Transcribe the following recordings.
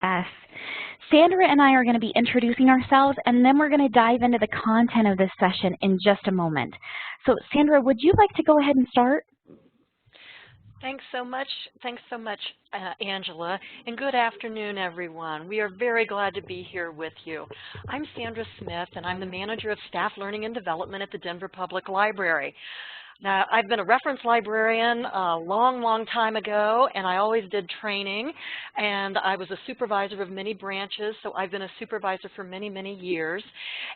Success. Sandra and I are going to be introducing ourselves, and then we're going to dive into the content of this session in just a moment. So Sandra, would you like to go ahead and start? Thanks so much. Thanks so much, Angela, and good afternoon, everyone. We are very glad to be here with you. I'm Sandra Smith, and I'm the Manager of Staff Learning and Development at the Denver Public Library. Now, I've been a reference librarian a long time ago, and I always did training, and I was a supervisor of many branches, so I've been a supervisor for many years,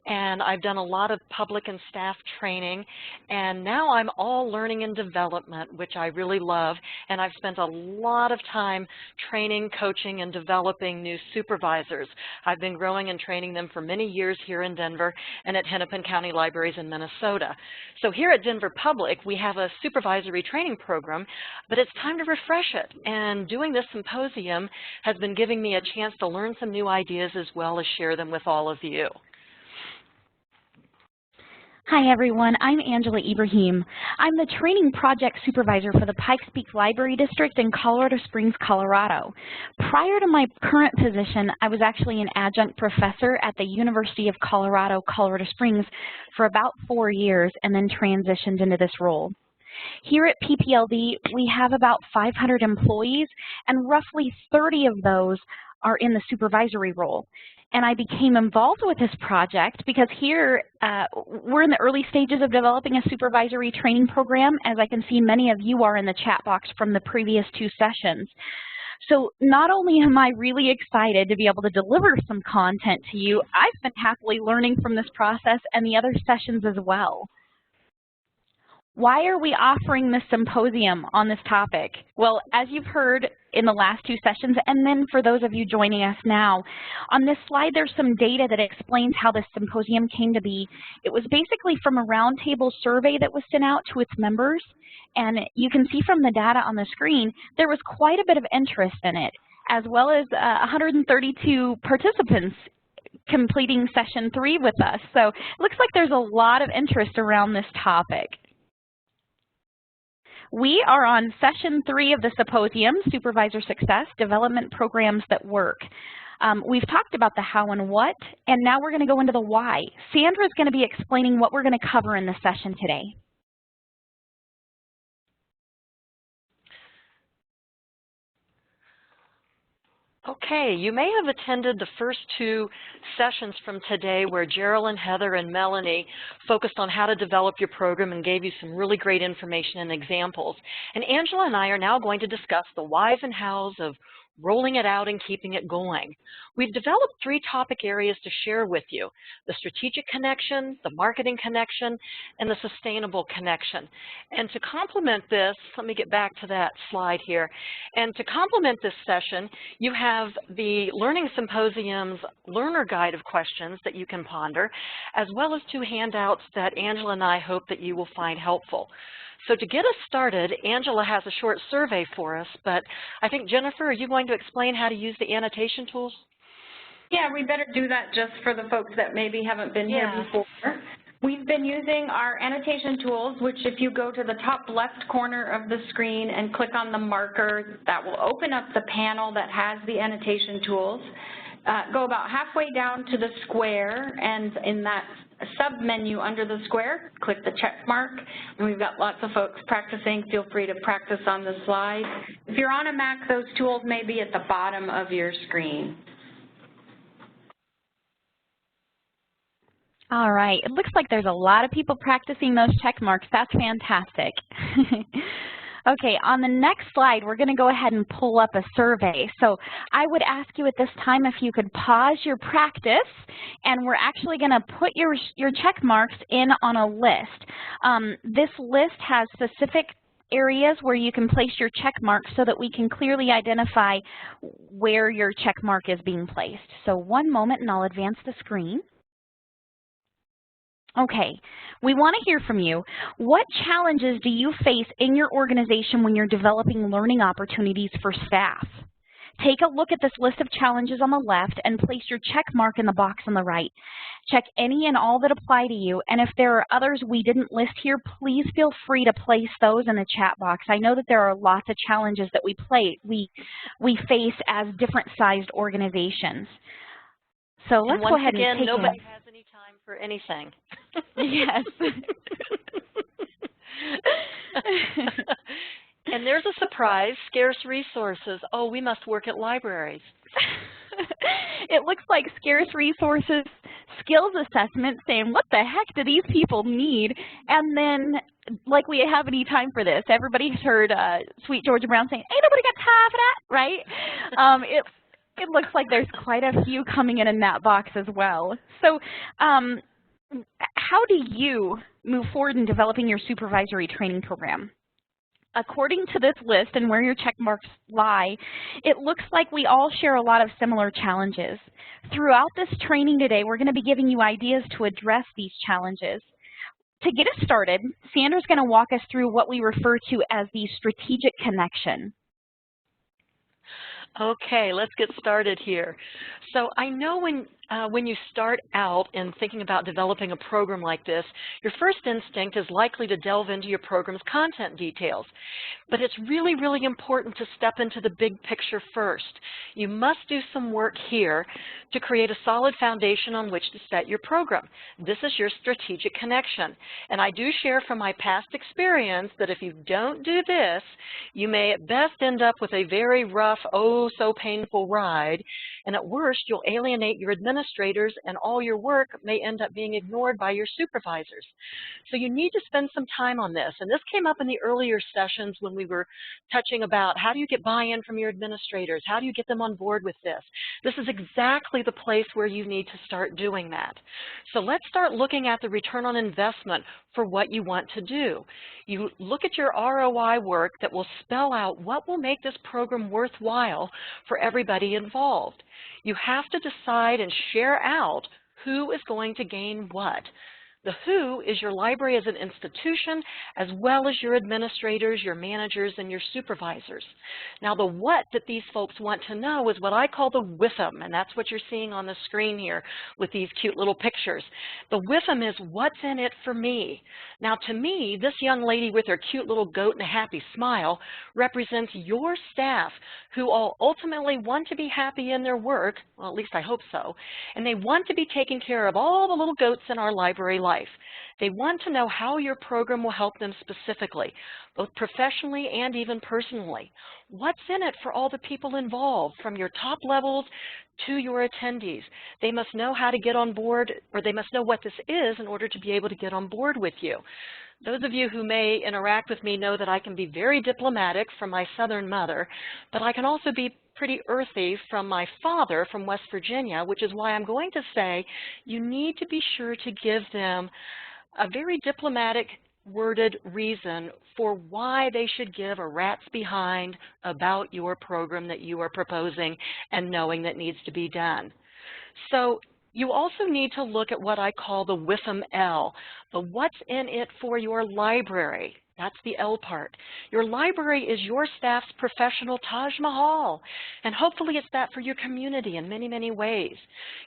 and I've done a lot of public and staff training, and now I'm all learning and development, which I really love, and I've spent a lot of time training, coaching, and developing new supervisors. I've been growing and training them for many years here in Denver and at Hennepin County Libraries in Minnesota. So here at Denver Public, we have a supervisory training program, but it's time to refresh it. And doing this symposium has been giving me a chance to learn some new ideas as well as share them with all of you. Hi everyone, I'm Angela Ibrahim. I'm the Training Project Supervisor for the Pikes Peak Library District in Colorado Springs, Colorado. Prior to my current position, I was actually an adjunct professor at the University of Colorado, Colorado Springs for about 4 years and then transitioned into this role. Here at PPLD, we have about 500 employees and roughly 30 of those are in the supervisory role. And I became involved with this project because here we're in the early stages of developing a supervisory training program, as I can see many of you are in the chat box from the previous 2 sessions. So not only am I really excited to be able to deliver some content to you, I've been happily learning from this process and the other sessions as well. Why are we offering this symposium on this topic? Well, as you've heard in the last 2 sessions, and then for those of you joining us now, on this slide there's some data that explains how this symposium came to be. It was basically from a roundtable survey that was sent out to its members, and you can see from the data on the screen there was quite a bit of interest in it, as well as 132 participants completing session 3 with us. So it looks like there's a lot of interest around this topic. We are on session 3 of the symposium, Supervisor Success, Development Programs That Work. We've talked about the how and what, and now we're going to go into the why. Sandra is going to be explaining what we're going to cover in this session today. Okay, you may have attended the first 2 sessions from today where Geraldine, Heather, and Melanie focused on how to develop your program and gave you some really great information and examples. And Angela and I are now going to discuss the whys and hows of rolling it out and keeping it going. We've developed 3 topic areas to share with you: the strategic connection, the marketing connection, and the sustainable connection. And to complement this, let me get back to that slide here. And to complement this session, you have the Learning Symposium's learner guide of questions that you can ponder, as well as 2 handouts that Angela and I hope that you will find helpful. So to get us started, Angela has a short survey for us, but I think, Jennifer, are you going to explain how to use the annotation tools? Yeah, we better do that just for the folks that maybe haven't been here before. We've been using our annotation tools, which if you go to the top left corner of the screen and click on the marker, that will open up the panel that has the annotation tools. Go about halfway down to the square, and in that sub-menu under the square, click the check mark, and we've got lots of folks practicing. Feel free to practice on the slide. If you're on a Mac, those tools may be at the bottom of your screen. All right, it looks like there's a lot of people practicing those check marks. That's fantastic. Okay, on the next slide, we're going to go ahead and pull up a survey. So I would ask you at this time if you could pause your practice, and we're actually going to put your check marks in on a list. This list has specific areas where you can place your check marks so that we can clearly identify where your check mark is being placed. So one moment, and I'll advance the screen. Okay, we want to hear from you. What challenges do you face in your organization when you're developing learning opportunities for staff? Take a look at this list of challenges on the left and place your check mark in the box on the right. Check any and all that apply to you, and if there are others we didn't list here, please feel free to place those in the chat box. I know that there are lots of challenges that we face as different sized organizations. So let's go ahead and take again, nobody has any time for anything. Yes. And there's a surprise, scarce resources. Oh, we must work at libraries. It looks like scarce resources, skills assessment saying, what the heck do these people need? And then, like we have any time for this. Everybody's heard Sweet Georgia Brown saying, ain't nobody got time for that, right? It looks like there's quite a few coming in that box as well. So how do you move forward in developing your supervisory training program? According to this list and where your check marks lie, it looks like we all share a lot of similar challenges. Throughout this training today, we're going to be giving you ideas to address these challenges. To get us started, Sandra's going to walk us through what we refer to as the strategic connection. Okay, let's get started here. So I know when you start out in thinking about developing a program like this, your first instinct is likely to delve into your program's content details. But it's really, really important to step into the big picture first. You must do some work here to create a solid foundation on which to set your program. This is your strategic connection. And I do share from my past experience that if you don't do this, you may at best end up with a very rough, oh so painful ride, and at worst you'll alienate your administrators and all your work may end up being ignored by your supervisors. So you need to spend some time on this, and this came up in the earlier sessions when we were touching about how do you get buy-in from your administrators, how do you get them on board with this. This is exactly the place where you need to start doing that. So let's start looking at the return on investment for what you want to do. You look at your ROI work that will spell out what will make this program worthwhile for everybody involved. You have to decide and share out who is going to gain what. The who is your library as an institution, as well as your administrators, your managers, and your supervisors. Now the what that these folks want to know is what I call the WIIFM, and that's what you're seeing on the screen here with these cute little pictures. The WIIFM is what's in it for me. Now to me, this young lady with her cute little goat and a happy smile represents your staff who all ultimately want to be happy in their work, well at least I hope so, and they want to be taking care of all the little goats in our library life. They want to know how your program will help them specifically, both professionally and even personally. What's in it for all the people involved, from your top levels to your attendees? They must know how to get on board, or they must know what this is in order to be able to get on board with you. Those of you who may interact with me know that I can be very diplomatic from my Southern mother, but I can also be pretty earthy from my father from West Virginia, which is why I'm going to say you need to be sure to give them a very diplomatic worded reason for why they should give a rat's behind about your program that you are proposing and knowing that needs to be done. So you also need to look at what I call the WIIFM L, the what's in it for your library. That's the L part. Your library is your staff's professional Taj Mahal, and hopefully it's that for your community in many, many ways.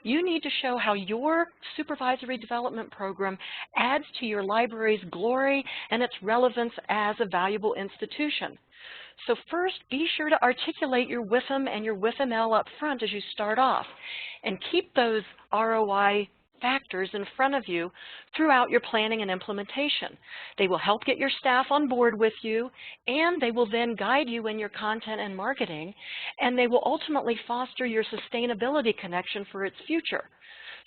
You need to show how your supervisory development program adds to your library's glory and its relevance as a valuable institution. So first, be sure to articulate your WIIFM and your WIIFM-L up front as you start off, and keep those ROI factors in front of you throughout your planning and implementation. They will help get your staff on board with you, and they will then guide you in your content and marketing, and they will ultimately foster your sustainability connection for its future.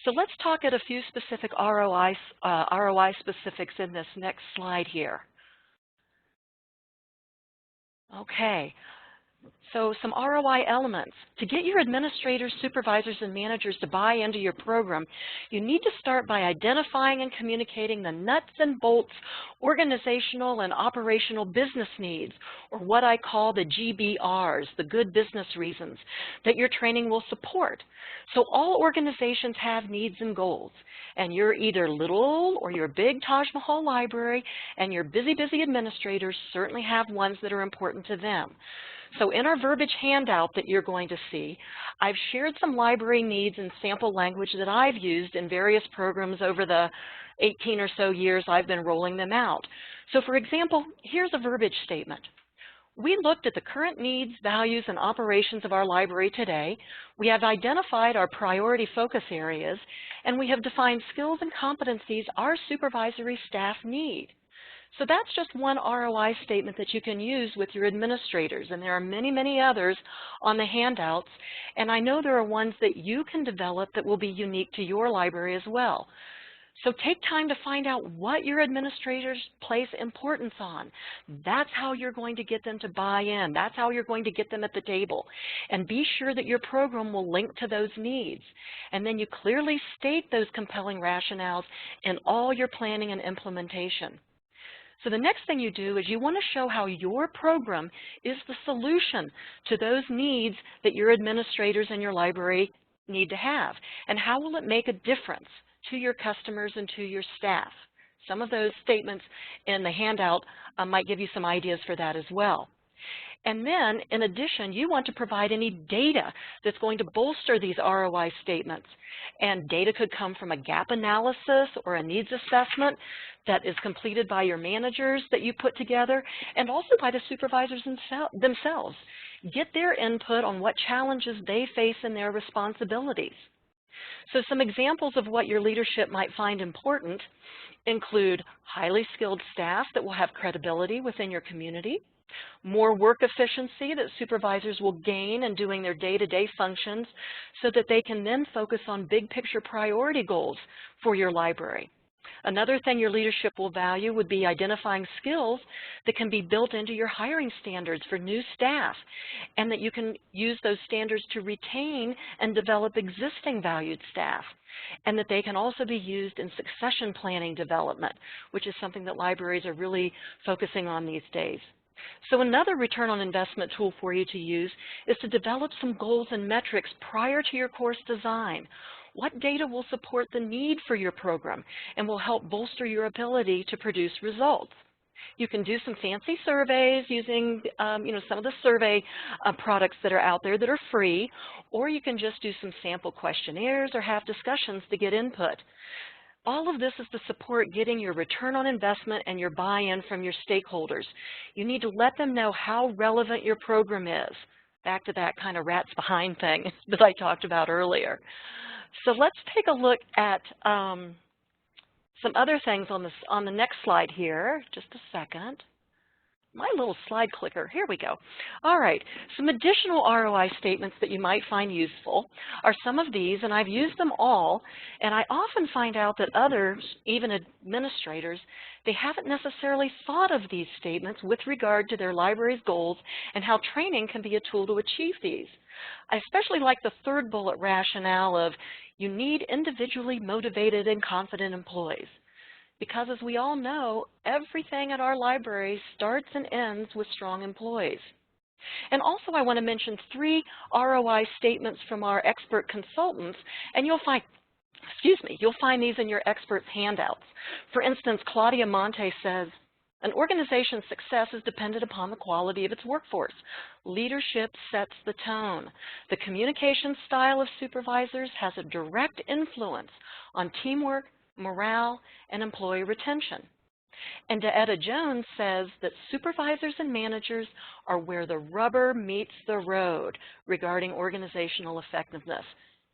So let's talk at a few specific ROI specifics in this next slide here. Okay. So some ROI elements. To get your administrators, supervisors, and managers to buy into your program, you need to start by identifying and communicating the nuts and bolts organizational and operational business needs, or what I call the GBRs, the good business reasons, that your training will support. So all organizations have needs and goals, and you're either little or your big Taj Mahal library, and your busy, busy administrators certainly have ones that are important to them. So in our our verbiage handout that you're going to see, I've shared some library needs and sample language that I've used in various programs over the 18 or so years I've been rolling them out. So for example, here's a verbiage statement. We looked at the current needs, values, and operations of our library today. We have identified our priority focus areas, and we have defined skills and competencies our supervisory staff need. So that's just one ROI statement that you can use with your administrators, and there are many, many others on the handouts, and I know there are ones that you can develop that will be unique to your library as well. So take time to find out what your administrators place importance on. That's how you're going to get them to buy in. That's how you're going to get them at the table. And be sure that your program will link to those needs. And then you clearly state those compelling rationales in all your planning and implementation. So the next thing you do is you want to show how your program is the solution to those needs that your administrators in your library need to have. And how will it make a difference to your customers and to your staff? Some of those statements in the handout might give you some ideas for that as well. And then, in addition, you want to provide any data that's going to bolster these ROI statements. And data could come from a gap analysis or a needs assessment that is completed by your managers that you put together, and also by the supervisors themselves. Get their input on what challenges they face in their responsibilities. So some examples of what your leadership might find important include highly skilled staff that will have credibility within your community, more work efficiency that supervisors will gain in doing their day-to-day functions so that they can then focus on big picture priority goals for your library. Another thing your leadership will value would be identifying skills that can be built into your hiring standards for new staff, and that you can use those standards to retain and develop existing valued staff, and that they can also be used in succession planning development, which is something that libraries are really focusing on these days. So another return on investment tool for you to use is to develop some goals and metrics prior to your course design. What data will support the need for your program and will help bolster your ability to produce results? You can do some fancy surveys using some of the survey products that are out there that are free, or you can just do some sample questionnaires or have discussions to get input. All of this is to support getting your return on investment and your buy-in from your stakeholders. You need to let them know how relevant your program is. Back to that kind of rats behind thing that I talked about earlier. So let's take a look at some other things on the next slide here. Just a second. My little slide clicker, here we go. All right, some additional ROI statements that you might find useful are some of these, and I've used them all, and I often find out that others, even administrators, they haven't necessarily thought of these statements with regard to their library's goals and how training can be a tool to achieve these. I especially like the third bullet rationale of you need individually motivated and confident employees. Because as we all know, everything at our library starts and ends with strong employees. And also I want to mention 3 ROI statements from our expert consultants, and you'll find these in your experts handouts. For instance, Claudia Monte says, an organization's success is dependent upon the quality of its workforce. Leadership sets the tone. The communication style of supervisors has a direct influence on teamwork, morale, and employee retention. And Etta Jones says that supervisors and managers are where the rubber meets the road regarding organizational effectiveness.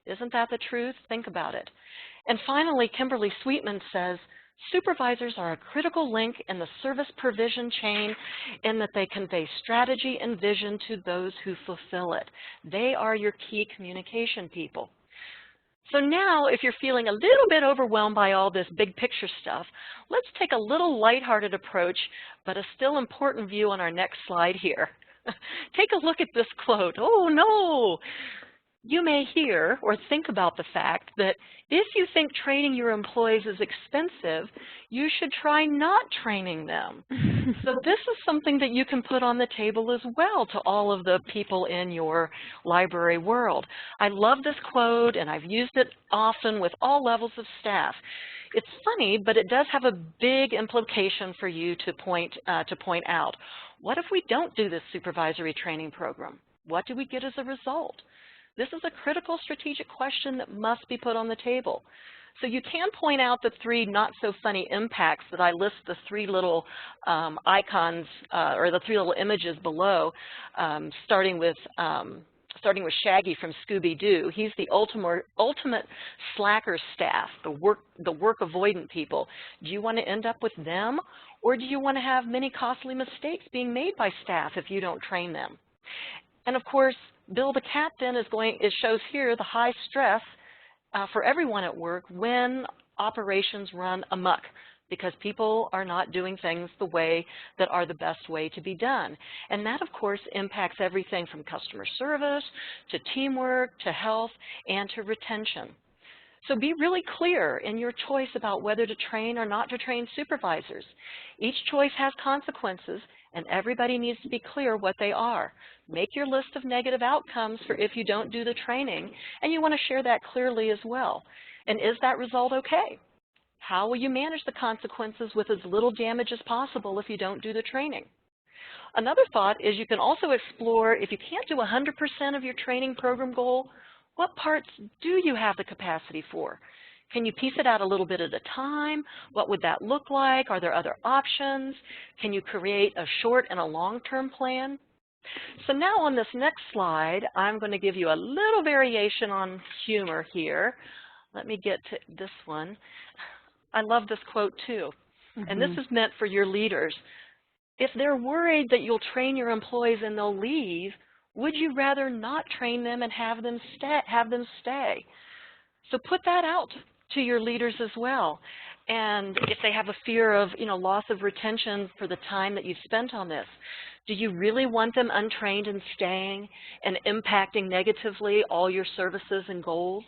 Isn't that the truth? Think about it. And finally, Kimberly Sweetman says, supervisors are a critical link in the service provision chain in that they convey strategy and vision to those who fulfill it. They are your key communication people. So now, if you're feeling a little bit overwhelmed by all this big picture stuff, let's take a little lighthearted approach, but a still important view on our next slide here. Take a look at this quote. Oh no! You may hear or think about the fact that if you think training your employees is expensive, you should try not training them. So this is something that you can put on the table as well to all of the people in your library world. I love this quote, and I've used it often with all levels of staff. It's funny, but it does have a big implication for you to point out. What if we don't do this supervisory training program? What do we get as a result? This is a critical strategic question that must be put on the table. So you can point out the 3 not-so-funny impacts that I list, the 3 little icons or the 3 little images below, starting with Shaggy from Scooby-Doo. He's the ultimate slacker staff, the work avoidant people. Do you want to end up with them, or do you want to have many costly mistakes being made by staff if you don't train them? And of course, Bill the Captain it shows here the high stress for everyone at work when operations run amok, because people are not doing things the way that are the best way to be done. And that, of course, impacts everything from customer service to teamwork to health and to retention. So be really clear in your choice about whether to train or not to train supervisors. Each choice has consequences, and everybody needs to be clear what they are. Make your list of negative outcomes for if you don't do the training, and you want to share that clearly as well. And is that result okay? How will you manage the consequences with as little damage as possible if you don't do the training? Another thought is you can also explore, if you can't do 100% of your training program goal, what parts do you have the capacity for? Can you piece it out a little bit at a time? What would that look like? Are there other options? Can you create a short and a long-term plan? So now on this next slide, I'm going to give you a little variation on humor here. Let me get to this one. I love this quote too, and this is meant for your leaders. If they're worried that you'll train your employees and they'll leave, would you rather not train them and have them stay? So put that out to your leaders as well. And if they have a fear of, loss of retention for the time that you've spent on this, do you really want them untrained and staying and impacting negatively all your services and goals?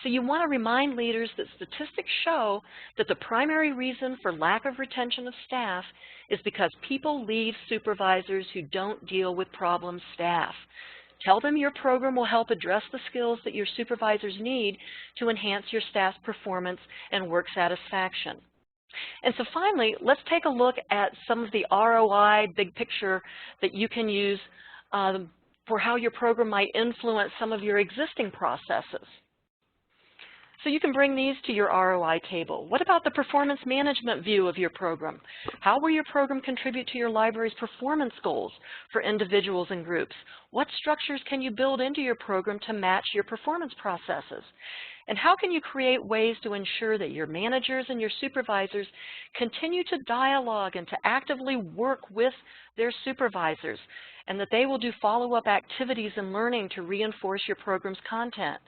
So you want to remind leaders that statistics show that the primary reason for lack of retention of staff is because people leave supervisors who don't deal with problem staff. Tell them your program will help address the skills that your supervisors need to enhance your staff's performance and work satisfaction. And so finally, let's take a look at some of the ROI big picture that you can use for how your program might influence some of your existing processes. So you can bring these to your ROI table. What about the performance management view of your program? How will your program contribute to your library's performance goals for individuals and groups? What structures can you build into your program to match your performance processes? And how can you create ways to ensure that your managers and your supervisors continue to dialogue and to actively work with their supervisors, and that they will do follow-up activities and learning to reinforce your program's content?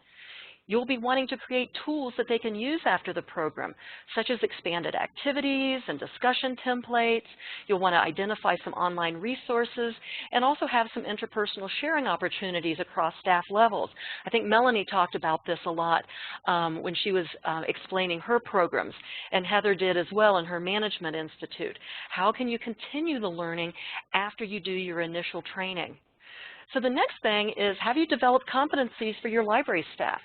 You'll be wanting to create tools that they can use after the program, such as expanded activities and discussion templates. You'll want to identify some online resources and also have some interpersonal sharing opportunities across staff levels. I think Melanie talked about this a lot when she was explaining her programs, and Heather did as well in her Management Institute. How can you continue the learning after you do your initial training? So the next thing is, have you developed competencies for your library staff?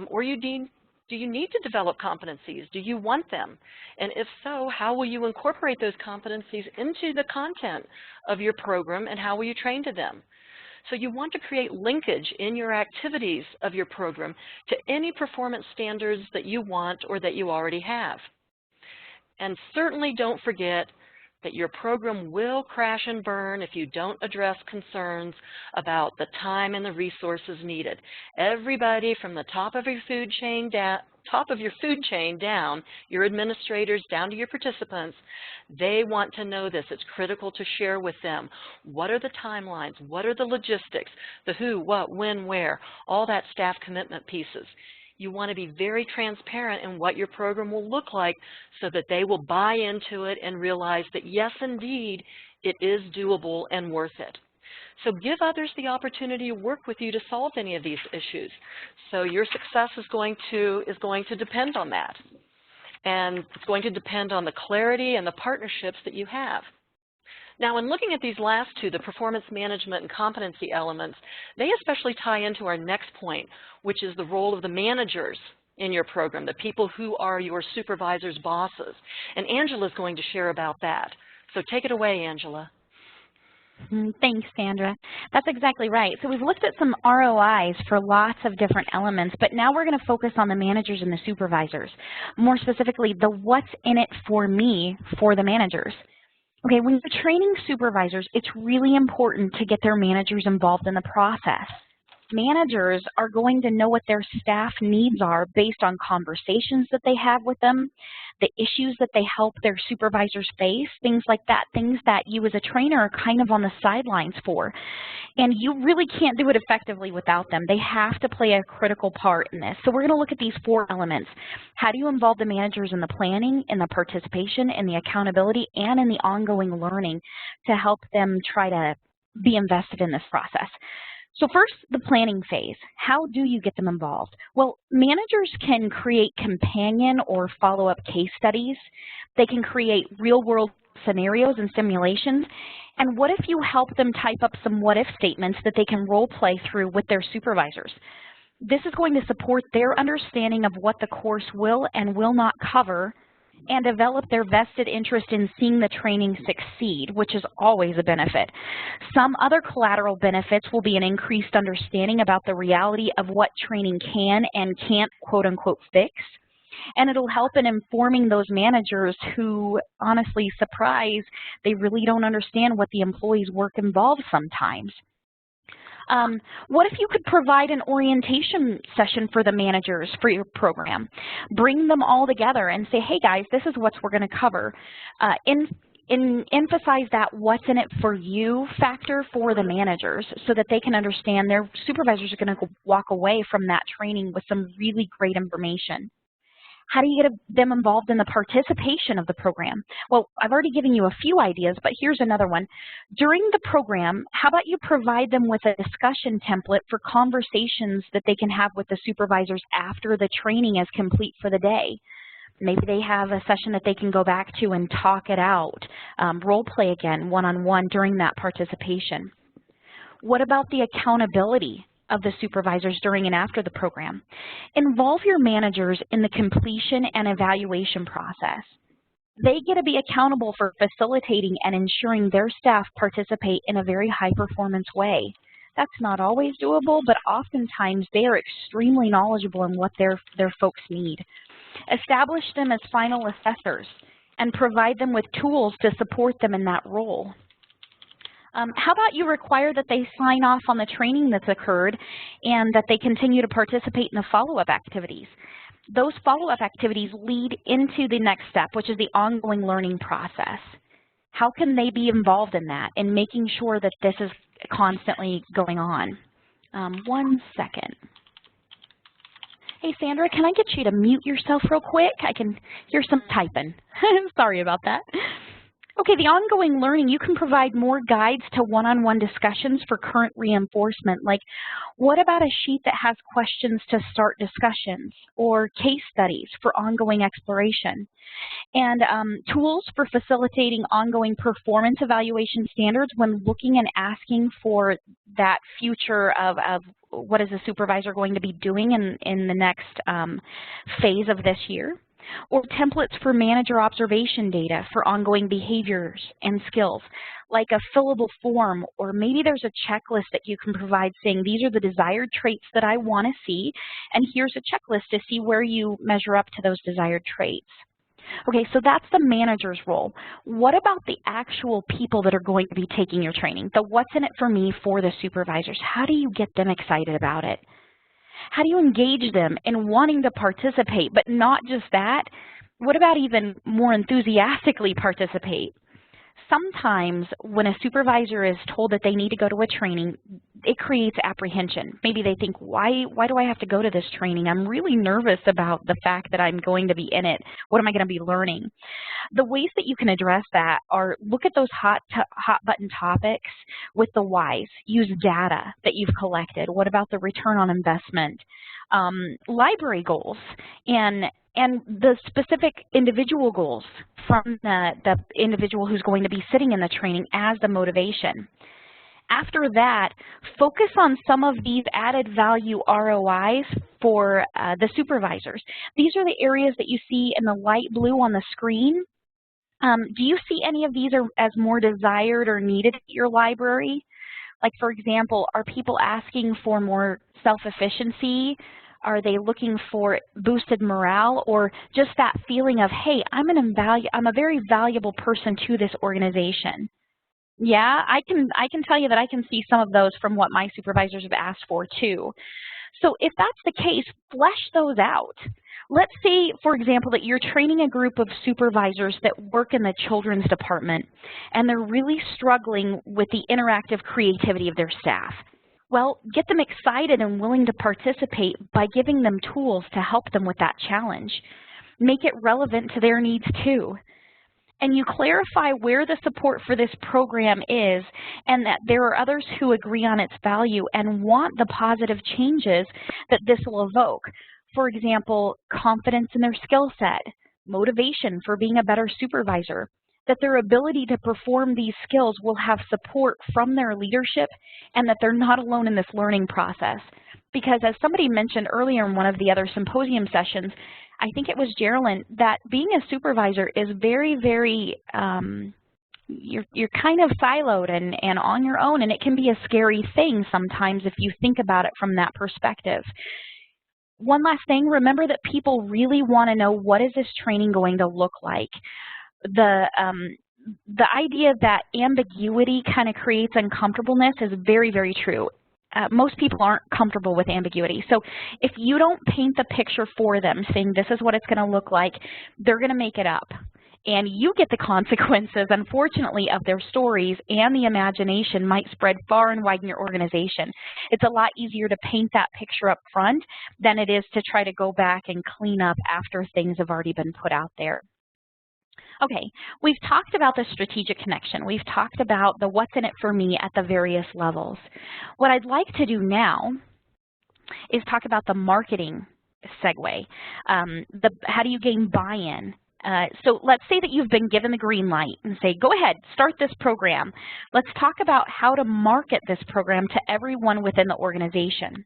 Or do you need to develop competencies? Do you want them? And if so, how will you incorporate those competencies into the content of your program, and how will you train to them? So you want to create linkage in your activities of your program to any performance standards that you want or that you already have. And certainly don't forget that your program will crash and burn if you don't address concerns about the time and the resources needed. Everybody from the top of your food chain down, your administrators down to your participants, they want to know this. It's critical to share with them. What are the timelines? What are the logistics? The who, what, when, where, all that staff commitment pieces. You want to be very transparent in what your program will look like so that they will buy into it and realize that, yes, indeed, it is doable and worth it. So give others the opportunity to work with you to solve any of these issues. So your success is going to depend on that. And it's going to depend on the clarity and the partnerships that you have. Now, in looking at these last two, the performance management and competency elements, they especially tie into our next point, which is the role of the managers in your program, the people who are your supervisors' bosses. And Angela is going to share about that. So take it away, Angela. Thanks, Sandra. That's exactly right. So we've looked at some ROIs for lots of different elements, but now we're going to focus on the managers and the supervisors. More specifically, the what's in it for me for the managers. Okay, when you're training supervisors, it's really important to get their managers involved in the process. Managers are going to know what their staff needs are based on conversations that they have with them, the issues that they help their supervisors face, things like that, things that you as a trainer are kind of on the sidelines for. And you really can't do it effectively without them. They have to play a critical part in this. So we're going to look at these 4 elements. How do you involve the managers in the planning, in the participation, in the accountability, and in the ongoing learning to help them try to be invested in this process? So first, the planning phase. How do you get them involved? Well, managers can create companion or follow-up case studies. They can create real-world scenarios and simulations. And what if you help them type up some what-if statements that they can role-play through with their supervisors? This is going to support their understanding of what the course will and will not cover and develop their vested interest in seeing the training succeed, which is always a benefit. Some other collateral benefits will be an increased understanding about the reality of what training can and can't, quote unquote, fix. And it'll help in informing those managers who, honestly, surprise, they really don't understand what the employees' work involves sometimes. What if you could provide an orientation session for the managers for your program? Bring them all together and say, hey guys, this is what we're going to cover. Emphasize that what's in it for you factor for the managers so that they can understand their supervisors are going to walk away from that training with some really great information. How do you get them involved in the participation of the program? Well, I've already given you a few ideas, but here's another one. During the program, how about you provide them with a discussion template for conversations that they can have with the supervisors after the training is complete for the day? Maybe they have a session that they can go back to and talk it out, role play again, one-on-one during that participation. What about the accountability of the supervisors during and after the program? Involve your managers in the completion and evaluation process. They get to be accountable for facilitating and ensuring their staff participate in a very high-performance way. That's not always doable, but oftentimes they are extremely knowledgeable in what their folks need. Establish them as final assessors and provide them with tools to support them in that role. How about you require that they sign off on the training that's occurred and that they continue to participate in the follow-up activities? Those follow-up activities lead into the next step, which is the ongoing learning process. How can they be involved in that and making sure that this is constantly going on? 1 second. Hey, Sandra, can I get you to mute yourself real quick? I can hear some typing. Sorry about that. Okay, the ongoing learning, you can provide more guides to one-on-one discussions for current reinforcement, like what about a sheet that has questions to start discussions or case studies for ongoing exploration, and tools for facilitating ongoing performance evaluation standards when looking and asking for that future of what is the supervisor going to be doing in the next phase of this year. Or templates for manager observation data for ongoing behaviors and skills, like a fillable form, or maybe there's a checklist that you can provide saying these are the desired traits that I want to see, and here's a checklist to see where you measure up to those desired traits. Okay, so that's the manager's role. What about the actual people that are going to be taking your training? The what's in it for me for the supervisors? How do you get them excited about it? How do you engage them in wanting to participate, but not just that? What about even more enthusiastically participate? Sometimes when a supervisor is told that they need to go to a training, it creates apprehension. Maybe they think, why do I have to go to this training? I'm really nervous about the fact that I'm going to be in it. What am I going to be learning? The ways that you can address that are look at those hot button topics with the whys. Use data that you've collected. What about the return on investment? Library goals and the specific individual goals from the individual who's going to be sitting in the training as the motivation. After that, focus on some of these added value ROIs for the supervisors. These are the areas that you see in the light blue on the screen. Do you see any of these as more desired or needed at your library? Like, for example, are people asking for more self-efficiency? Are they looking for boosted morale, or just that feeling of, hey, I'm a very valuable person to this organization? Yeah, I can tell you that I can see some of those from what my supervisors have asked for too. So if that's the case, flesh those out. Let's say, for example, that you're training a group of supervisors that work in the children's department, and they're really struggling with the interactive creativity of their staff. Well, get them excited and willing to participate by giving them tools to help them with that challenge. Make it relevant to their needs too. And you clarify where the support for this program is, and that there are others who agree on its value and want the positive changes that this will evoke. For example, confidence in their skill set, motivation for being a better supervisor, that their ability to perform these skills will have support from their leadership, and that they're not alone in this learning process. Because as somebody mentioned earlier in one of the other symposium sessions, I think it was Geraldine, that being a supervisor is very, very, you're kind of siloed and on your own, and it can be a scary thing sometimes if you think about it from that perspective. One last thing, remember that people really want to know, what is this training going to look like? The idea that ambiguity kind of creates uncomfortableness is very, very true. Most people aren't comfortable with ambiguity. So if you don't paint the picture for them, saying this is what it's going to look like, they're going to make it up. And you get the consequences, unfortunately, of their stories, and the imagination might spread far and wide in your organization. It's a lot easier to paint that picture up front than it is to try to go back and clean up after things have already been put out there. Okay, we've talked about the strategic connection. We've talked about the what's in it for me at the various levels. What I'd like to do now is talk about the marketing segue. How do you gain buy-in? So let's say that you've been given the green light and say, go ahead, start this program. Let's talk about how to market this program to everyone within the organization.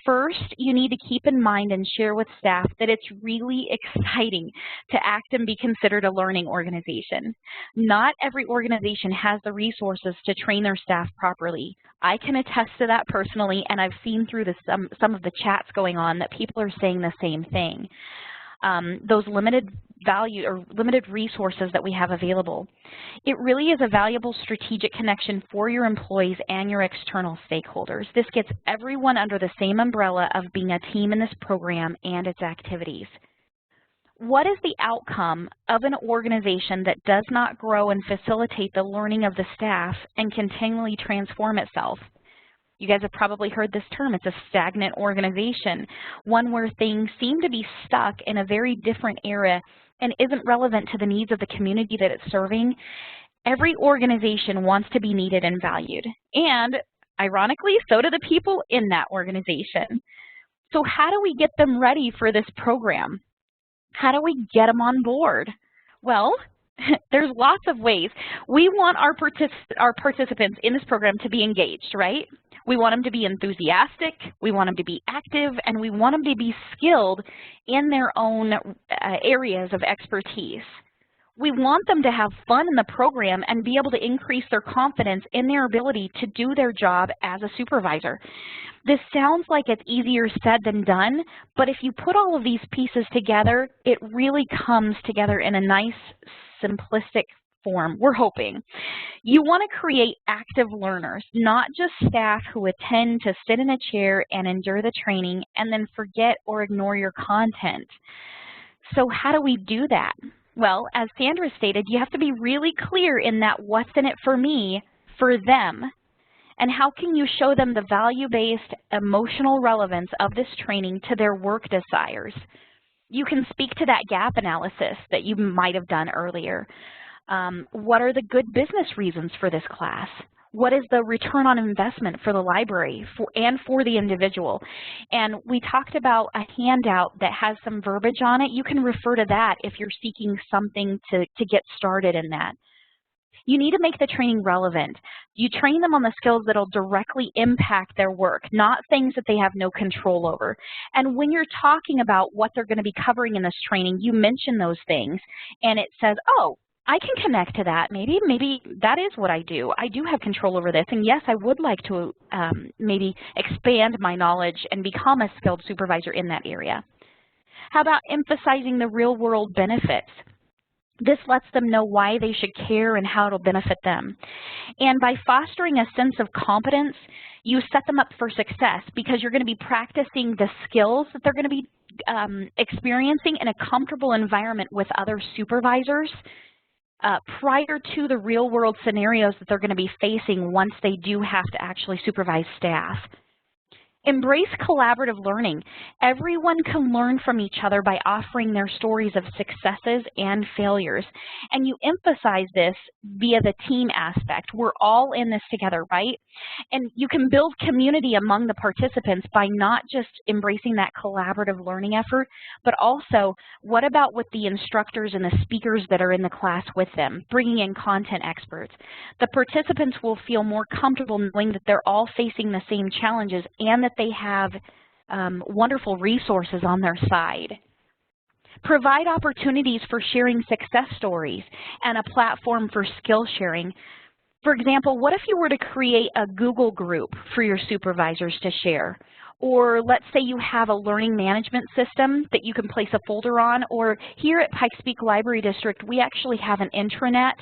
First, you need to keep in mind and share with staff that it's really exciting to act and be considered a learning organization. Not every organization has the resources to train their staff properly. I can attest to that personally, and I've seen through some of the chats going on that people are saying the same thing. Those limited value or limited resources that we have available. It really is a valuable strategic connection for your employees and your external stakeholders. This gets everyone under the same umbrella of being a team in this program and its activities. What is the outcome of an organization that does not grow and facilitate the learning of the staff and continually transform itself? You guys have probably heard this term. It's a stagnant organization, one where things seem to be stuck in a very different era and isn't relevant to the needs of the community that it's serving. Every organization wants to be needed and valued, and ironically, so do the people in that organization. So how do we get them ready for this program? How do we get them on board? Well, there's lots of ways. We want our participants in this program to be engaged, right? We want them to be enthusiastic, we want them to be active, and we want them to be skilled in their own areas of expertise. We want them to have fun in the program and be able to increase their confidence in their ability to do their job as a supervisor. This sounds like it's easier said than done, but if you put all of these pieces together, it really comes together in a nice, simplistic form, we're hoping. You want to create active learners, not just staff who attend to sit in a chair and endure the training and then forget or ignore your content. So how do we do that? Well, as Sandra stated, you have to be really clear in that what's in it for me, for them, and how can you show them the value-based emotional relevance of this training to their work desires. You can speak to that gap analysis that you might have done earlier. What are the good business reasons for this class? What is the return on investment for the library and for the individual? And we talked about a handout that has some verbiage on it. You can refer to that if you're seeking something to get started in that. You need to make the training relevant. You train them on the skills that will directly impact their work, not things that they have no control over. And when you're talking about what they're going to be covering in this training, you mention those things, and it says, oh, I can connect to that. Maybe that is what I do. I do have control over this, and yes, I would like to maybe expand my knowledge and become a skilled supervisor in that area. How about emphasizing the real-world benefits? This lets them know why they should care and how it'll benefit them. And by fostering a sense of competence, you set them up for success because you're going to be practicing the skills that they're going to be experiencing in a comfortable environment with other supervisors prior to the real-world scenarios that they're going to be facing once they do have to actually supervise staff. Embrace collaborative learning. Everyone can learn from each other by offering their stories of successes and failures. And you emphasize this via the team aspect. We're all in this together, right? And you can build community among the participants by not just embracing that collaborative learning effort, but also what about with the instructors and the speakers that are in the class with them, bringing in content experts. The participants will feel more comfortable knowing that they're all facing the same challenges and that they have wonderful resources on their side. Provide opportunities for sharing success stories and a platform for skill sharing. For example, what if you were to create a Google group for your supervisors to share? Or let's say you have a learning management system that you can place a folder on, or here at Pikes Peak Library District, we actually have an intranet,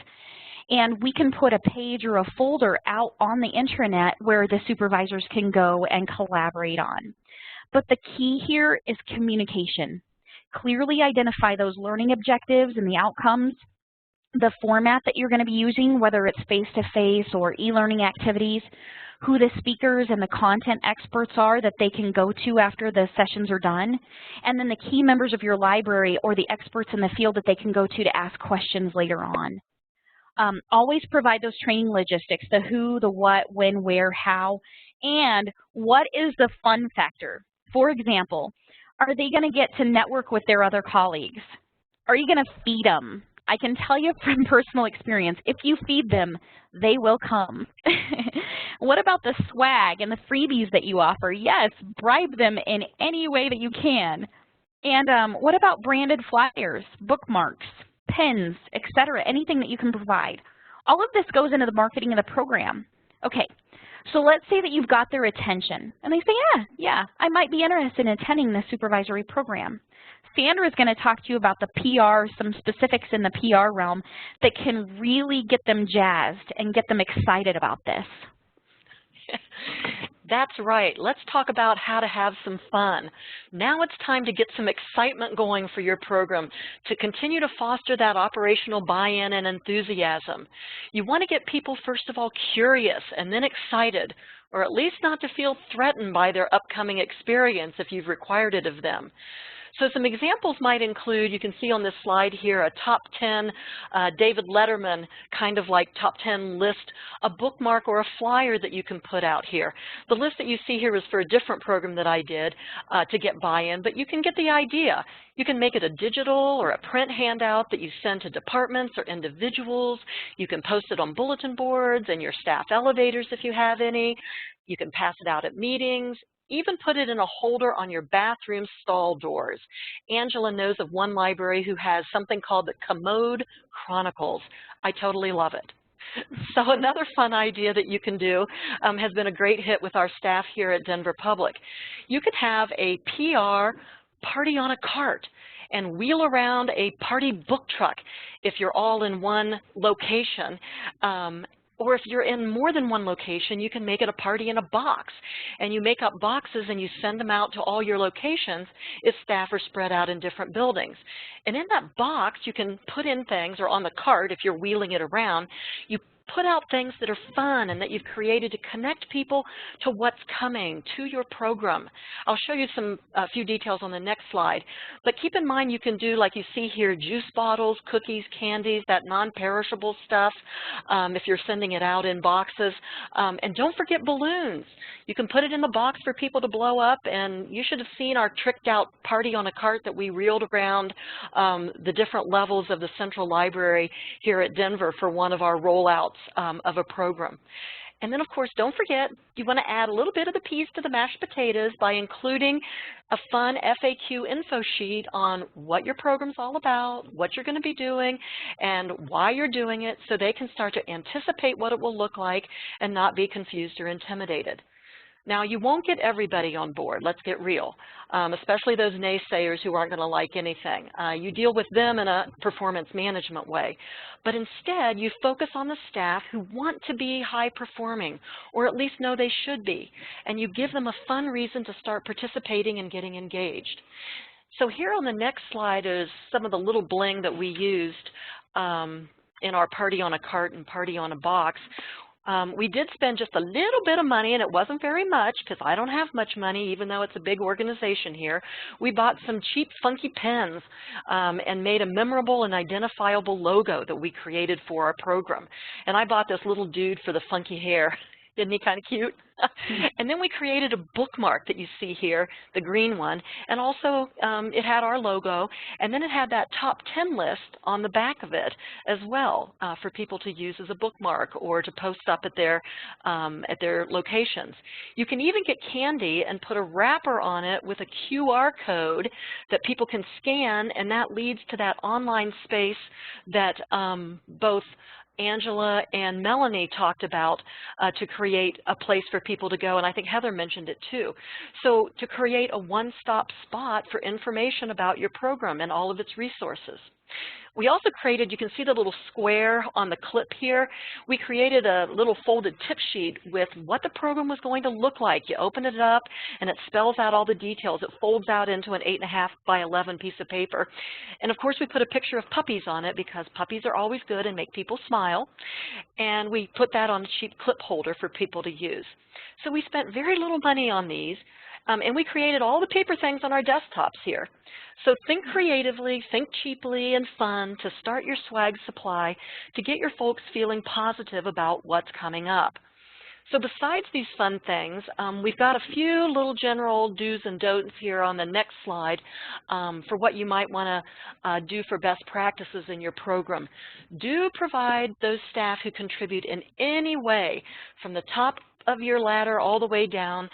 and we can put a page or a folder out on the intranet where the supervisors can go and collaborate on. But the key here is communication. Clearly identify those learning objectives and the outcomes, the format that you're going to be using, whether it's face-to-face or e-learning activities, who the speakers and the content experts are that they can go to after the sessions are done, and then the key members of your library or the experts in the field that they can go to ask questions later on. Always provide those training logistics, the who, the what, when, where, how, and what is the fun factor. For example, are they going to get to network with their other colleagues? Are you going to feed them? I can tell you from personal experience, if you feed them, they will come. What about the swag and the freebies that you offer? Yes, bribe them in any way that you can. And what about branded flyers, bookmarks, pens, etc., anything that you can provide? All of this goes into the marketing of the program. Okay, so let's say that you've got their attention, and they say, yeah, I might be interested in attending this supervisory program. Sandra is going to talk to you about the PR, some specifics in the PR realm that can really get them jazzed and get them excited about this. That's right. Let's talk about how to have some fun. Now it's time to get some excitement going for your program to continue to foster that operational buy-in and enthusiasm. You want to get people, first of all, curious and then excited, or at least not to feel threatened by their upcoming experience if you've required it of them. So some examples might include, you can see on this slide here, a top 10 David Letterman kind of like top 10 list, a bookmark or a flyer that you can put out here. The list that you see here is for a different program that I did to get buy-in, but you can get the idea. You can make it a digital or a print handout that you send to departments or individuals. You can post it on bulletin boards and your staff elevators if you have any. You can pass it out at meetings. Even put it in a holder on your bathroom stall doors. Angela knows of one library who has something called the Commode Chronicles. I totally love it. So another fun idea that you can do has been a great hit with our staff here at Denver Public. You could have a PR party on a cart and wheel around a party book truck if you're all in one location. Or if you're in more than one location, you can make it a party in a box. And you make up boxes and you send them out to all your locations if staff are spread out in different buildings. And in that box, you can put in things, or on the cart if you're wheeling it around, you put out things that are fun and that you've created to connect people to what's coming, to your program. I'll show you a few details on the next slide. But keep in mind you can do, like you see here, juice bottles, cookies, candies, that non-perishable stuff if you're sending it out in boxes. And don't forget balloons. You can put it in the box for people to blow up, and you should have seen our tricked out party on a cart that we reeled around the different levels of the Central Library here at Denver for one of our rollouts of a program. And then, of course, don't forget, you want to add a little bit of the peas to the mashed potatoes by including a fun FAQ info sheet on what your program's all about, what you're going to be doing, and why you're doing it, so they can start to anticipate what it will look like and not be confused or intimidated. Now, you won't get everybody on board, let's get real, especially those naysayers who aren't going to like anything. You deal with them in a performance management way. But instead, you focus on the staff who want to be high performing, or at least know they should be, and you give them a fun reason to start participating and getting engaged. So here on the next slide is some of the little bling that we used in our Party on a Cart and Party on a Box. We did spend just a little bit of money, and it wasn't very much because I don't have much money, even though it's a big organization here. We bought some cheap, funky pens and made a memorable and identifiable logo that we created for our program. And I bought this little dude for the funky hair. Isn't he kind of cute? And then we created a bookmark that you see here, the green one, and also it had our logo, and then it had that top 10 list on the back of it as well for people to use as a bookmark or to post up at their locations. You can even get candy and put a wrapper on it with a QR code that people can scan, and that leads to that online space that both Angela and Melanie talked about to create a place for people to go, and I think Heather mentioned it too. So to create a one-stop spot for information about your program and all of its resources. We also created, you can see the little square on the clip here, we created a little folded tip sheet with what the program was going to look like. You open it up and it spells out all the details. It folds out into an 8.5 by 11 piece of paper. And of course we put a picture of puppies on it because puppies are always good and make people smile. And we put that on a cheap clip holder for people to use. So we spent very little money on these. And we created all the paper things on our desktops here. So think creatively, think cheaply and fun to start your swag supply to get your folks feeling positive about what's coming up. So besides these fun things, we've got a few little general do's and don'ts here on the next slide for what you might want to do for best practices in your program. Do provide those staff who contribute in any way from the top of your ladder all the way down.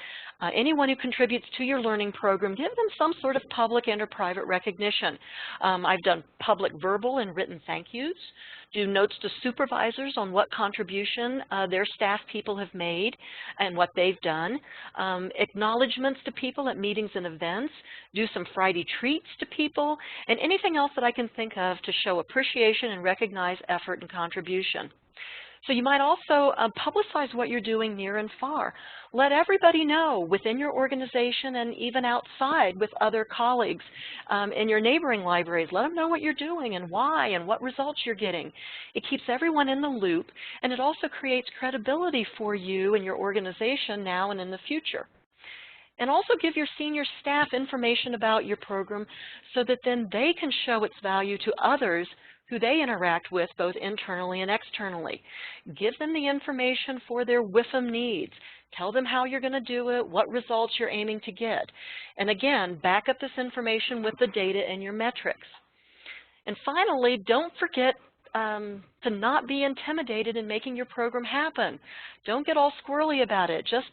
Anyone who contributes to your learning program, give them some sort of public and or private recognition. I've done public verbal and written thank yous. Do notes to supervisors on what contribution their staff people have made and what they've done. Acknowledgments to people at meetings and events. Do some Friday treats to people, and anything else that I can think of to show appreciation and recognize effort and contribution. So you might also publicize what you're doing near and far. Let everybody know within your organization and even outside with other colleagues in your neighboring libraries. Let them know what you're doing and why and what results you're getting. It keeps everyone in the loop, and it also creates credibility for you and your organization now and in the future. And also give your senior staff information about your program so that then they can show its value to others who they interact with both internally and externally. Give them the information for their WIIFM needs. Tell them how you're going to do it, what results you're aiming to get. And again, back up this information with the data and your metrics. And finally, don't forget to not be intimidated in making your program happen. Don't get all squirrely about it. Just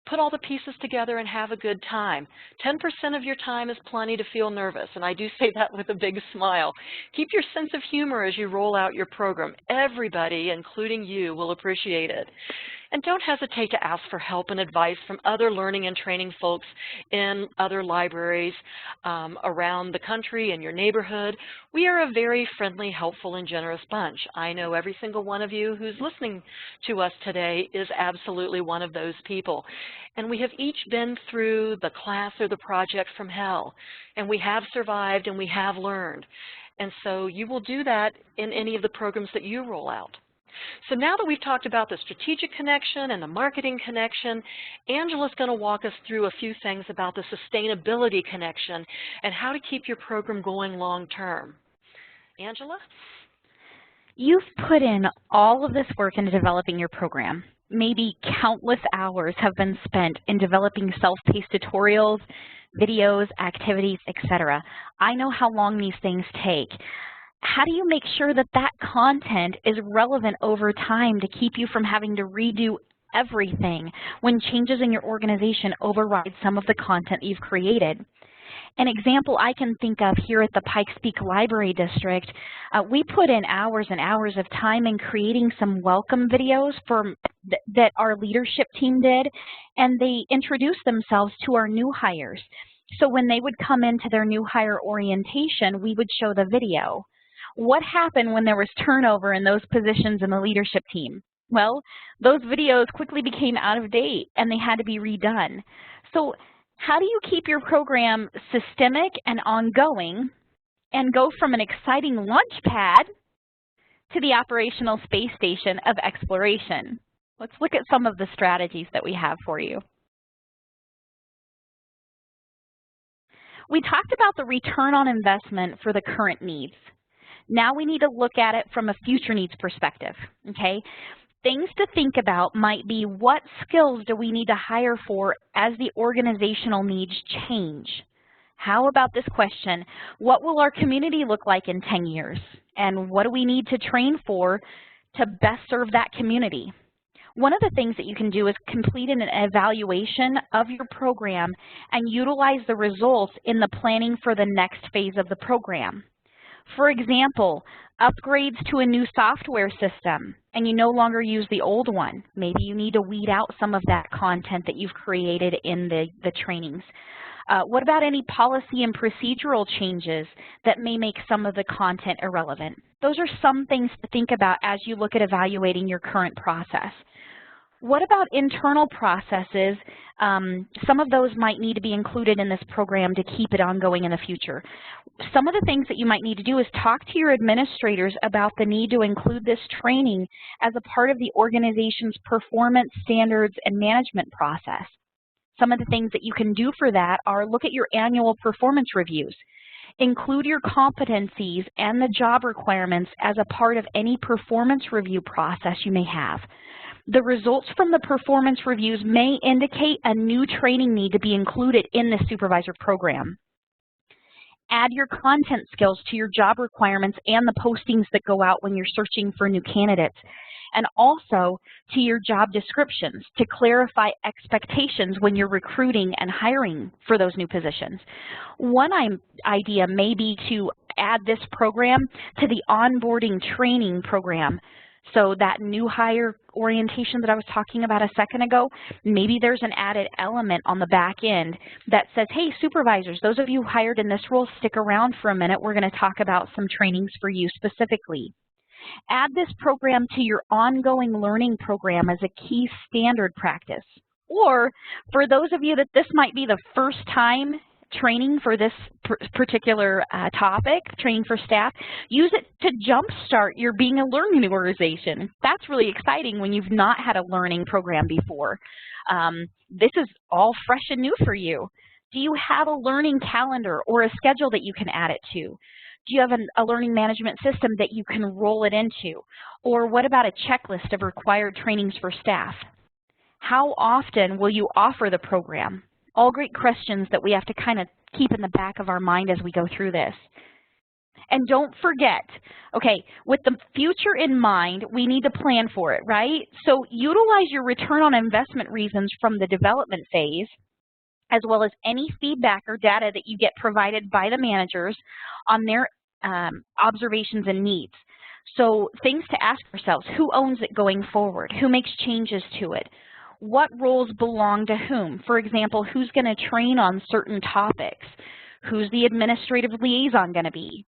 put all the pieces together and have a good time. 10% of your time is plenty to feel nervous, and I do say that with a big smile. Keep your sense of humor as you roll out your program. Everybody, including you, will appreciate it. And don't hesitate to ask for help and advice from other learning and training folks in other libraries around the country and your neighborhood. We are a very friendly, helpful, and generous bunch. I know every single one of you who's listening to us today is absolutely one of those people. And we have each been through the class or the project from hell. And we have survived and we have learned. And so you will do that in any of the programs that you roll out. So now that we've talked about the strategic connection and the marketing connection, Angela's going to walk us through a few things about the sustainability connection and how to keep your program going long term. Angela? You've put in all of this work into developing your program. Maybe countless hours have been spent in developing self-paced tutorials, videos, activities, etc. I know how long these things take. How do you make sure that that content is relevant over time to keep you from having to redo everything when changes in your organization override some of the content you've created. An example I can think of here at the Pikes Peak Library District, we put in hours and hours of time in creating some welcome videos that our leadership team did, and they introduced themselves to our new hires. So when they would come into their new hire orientation, we would show the video. What happened when there was turnover in those positions in the leadership team? Well, those videos quickly became out of date and they had to be redone. So how do you keep your program systemic and ongoing and go from an exciting launch pad to the operational space station of exploration? Let's look at some of the strategies that we have for you. We talked about the return on investment for the current needs. Now we need to look at it from a future needs perspective, okay? Things to think about might be, what skills do we need to hire for as the organizational needs change? How about this question? What will our community look like in 10 years? And what do we need to train for to best serve that community? One of the things that you can do is complete an evaluation of your program and utilize the results in the planning for the next phase of the program. For example, upgrades to a new software system and you no longer use the old one. Maybe you need to weed out some of that content that you've created in the trainings. What about any policy and procedural changes that may make some of the content irrelevant? Those are some things to think about as you look at evaluating your current process. What about internal processes? Some of those might need to be included in this program to keep it ongoing in the future. Some of the things that you might need to do is talk to your administrators about the need to include this training as a part of the organization's performance standards and management process. Some of the things that you can do for that are look at your annual performance reviews. Include your competencies and the job requirements as a part of any performance review process you may have. The results from the performance reviews may indicate a new training need to be included in the supervisor program. Add your content skills to your job requirements and the postings that go out when you're searching for new candidates, and also to your job descriptions to clarify expectations when you're recruiting and hiring for those new positions. One idea may be to add this program to the onboarding training program. So that new hire orientation that I was talking about a second ago, maybe there's an added element on the back end that says, hey, supervisors, those of you hired in this role, stick around for a minute. We're going to talk about some trainings for you specifically. Add this program to your ongoing learning program as a key standard practice. Or for those of you that this might be the first time training for this particular topic, training for staff, use it to jumpstart your being a learning organization. That's really exciting when you've not had a learning program before. This is all fresh and new for you. Do you have a learning calendar or a schedule that you can add it to? Do you have a learning management system that you can roll it into? Or what about a checklist of required trainings for staff? How often will you offer the program? All great questions that we have to kind of keep in the back of our mind as we go through this. And don't forget, okay, with the future in mind, we need to plan for it, right? So utilize your return on investment reasons from the development phase, as well as any feedback or data that you get provided by the managers on their observations and needs. So things to ask yourselves: who owns it going forward? Who makes changes to it? What roles belong to whom? For example, who's going to train on certain topics? Who's the administrative liaison going to be?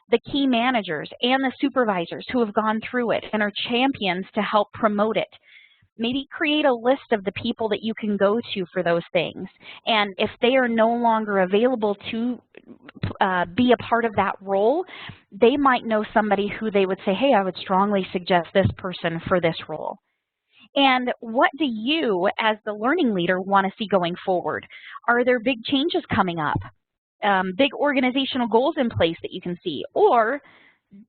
The key managers and the supervisors who have gone through it and are champions to help promote it. Maybe create a list of the people that you can go to for those things. And if they are no longer available to be a part of that role, they might know somebody who they would say, hey, I would strongly suggest this person for this role. And what do you, as the learning leader, want to see going forward? Are there big changes coming up? Big organizational goals in place that you can see? Or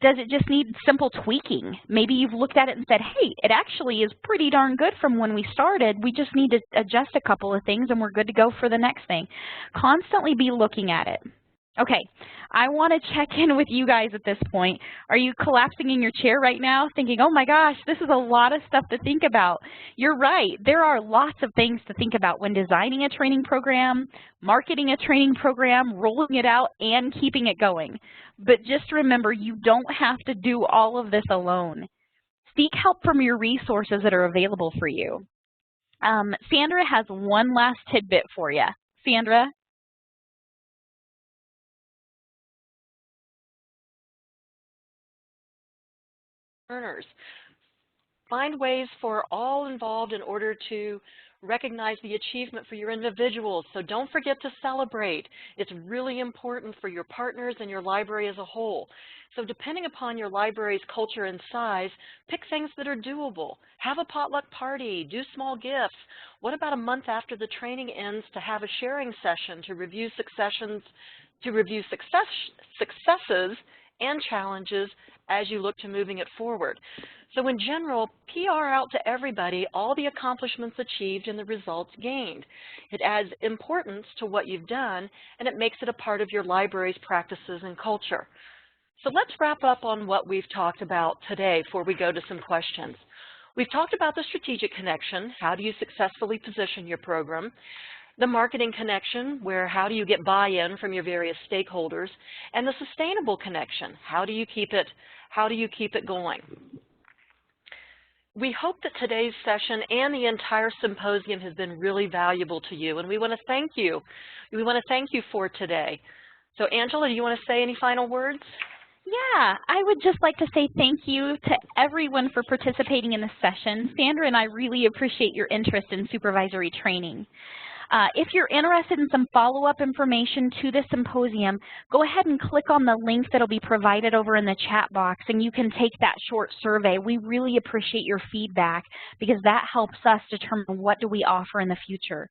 does it just need simple tweaking? Maybe you've looked at it and said, hey, it actually is pretty darn good from when we started. We just need to adjust a couple of things and we're good to go for the next thing. Constantly be looking at it. Okay, I want to check in with you guys at this point. Are you collapsing in your chair right now thinking, oh my gosh, this is a lot of stuff to think about? You're right. There are lots of things to think about when designing a training program, marketing a training program, rolling it out, and keeping it going. But just remember, you don't have to do all of this alone. Seek help from your resources that are available for you. Sandra has one last tidbit for you. Sandra? Learners. Find ways for all involved in order to recognize the achievement for your individuals. So don't forget to celebrate. It's really important for your partners and your library as a whole. So depending upon your library's culture and size, pick things that are doable. Have a potluck party, do small gifts. What about a month after the training ends to have a sharing session to review successes and challenges as you look to moving it forward. So in general, PR out to everybody all the accomplishments achieved and the results gained. It adds importance to what you've done, and it makes it a part of your library's practices and culture. So let's wrap up on what we've talked about today before we go to some questions. We've talked about the strategic connection, how do you successfully position your program, the marketing connection, where how do you get buy-in from your various stakeholders, and the sustainable connection, how do you keep it going. We hope that today's session and the entire symposium has been really valuable to you, and we want to thank you. We want to thank you for today. So Angela, do you want to say any final words? Yeah, I would just like to say thank you to everyone for participating in this session. Sandra and I really appreciate your interest in supervisory training. If you're interested in some follow-up information to this symposium, go ahead and click on the link that'll be provided over in the chat box, and you can take that short survey. We really appreciate your feedback because that helps us determine what do we offer in the future.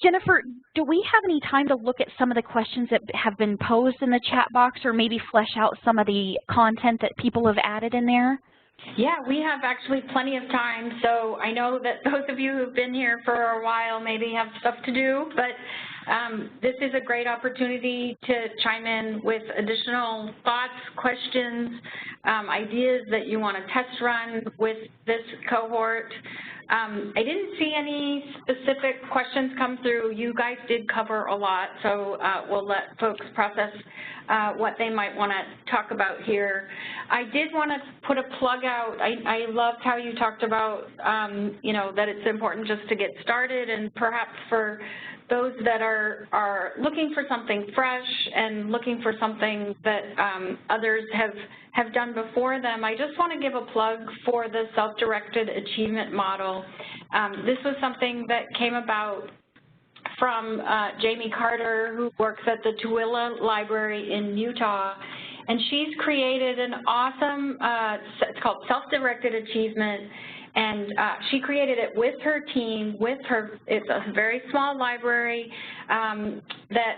Jennifer, do we have any time to look at some of the questions that have been posed in the chat box, or maybe flesh out some of the content that people have added in there? Yeah, we have actually plenty of time, so I know that those of you who've been here for a while maybe have stuff to do, but this is a great opportunity to chime in with additional thoughts, questions, ideas that you want to test run with this cohort. I didn't see any specific questions come through. You guys did cover a lot, so we'll let folks process what they might want to talk about here. I did want to put a plug out. I loved how you talked about, you know, that it's important just to get started, and perhaps for those that are looking for something fresh and looking for something that others have done before them, I just want to give a plug for the self-directed achievement model. This was something that came about from Jamie Carter, who works at the Tooele Library in Utah, and she's created an awesome, it's called Self-Directed Achievement, and she created it with her team, it's a very small library that